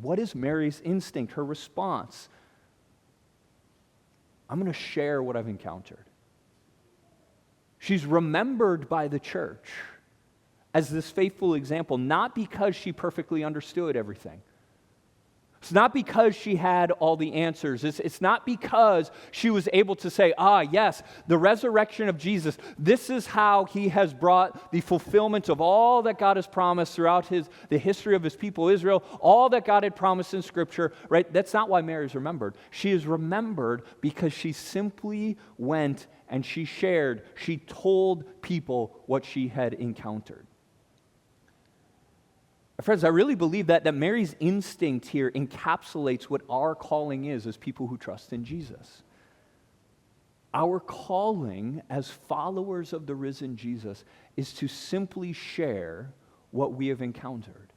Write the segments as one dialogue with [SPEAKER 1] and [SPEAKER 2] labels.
[SPEAKER 1] What is Mary's instinct, her response? I'm going to share what I've encountered. She's remembered by the church as this faithful example, not because she perfectly understood everything. It's not because she had all the answers. It's not because she was able to say, yes, the resurrection of Jesus, this is how he has brought the fulfillment of all that God has promised throughout the history of his people Israel, all that God had promised in Scripture, right? That's not why Mary's remembered. She is remembered because she simply went and she shared, she told people what she had encountered. Friends, I really believe that Mary's instinct here encapsulates what our calling is as people who trust in Jesus. Our calling as followers of the risen Jesus is to simply share what we have encountered.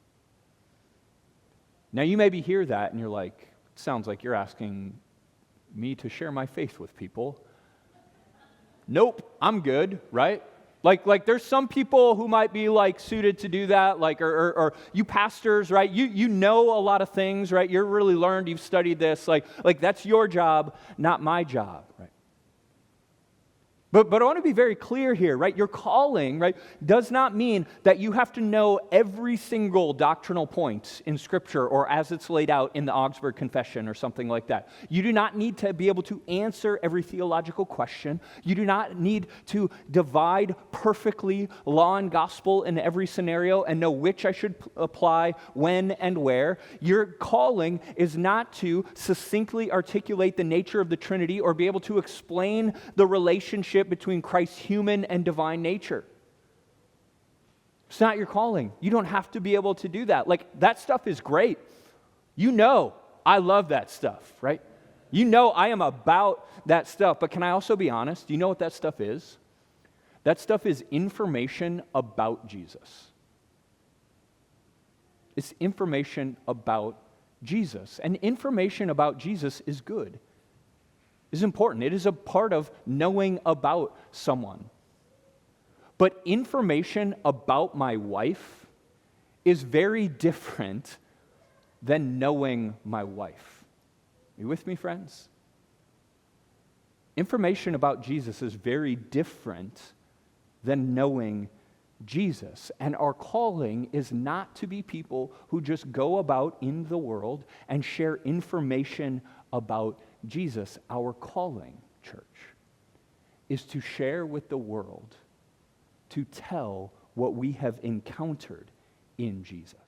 [SPEAKER 1] Now, you maybe hear that and you're like, it sounds like you're asking me to share my faith with people. Nope, I'm good, right? Like there's some people who might be like suited to do that, like or you pastors, right? You know a lot of things, right? You're really learned, you've studied this, like that's your job, not my job, right? But I want to be very clear here, right? Your calling, right, does not mean that you have to know every single doctrinal point in Scripture or as it's laid out in the Augsburg Confession or something like that. You do not need to be able to answer every theological question. You do not need to divide perfectly law and gospel in every scenario and know which I should apply when and where. Your calling is not to succinctly articulate the nature of the Trinity or be able to explain the relationship between Christ's human and divine nature. It's not your calling. You don't have to be able to do that. Like, that stuff is great. You know I love that stuff, right? You know I am about that stuff. But can I also be honest? Do you know what that stuff is? That stuff is information about Jesus. It's information about Jesus. And information about Jesus is good. Is important. It is a part of knowing about someone. But information about my wife is very different than knowing my wife. Are you with me, friends? Information about Jesus is very different than knowing Jesus. And our calling is not to be people who just go about in the world and share information about Jesus. Our calling, church, is to share with the world, to tell what we have encountered in Jesus.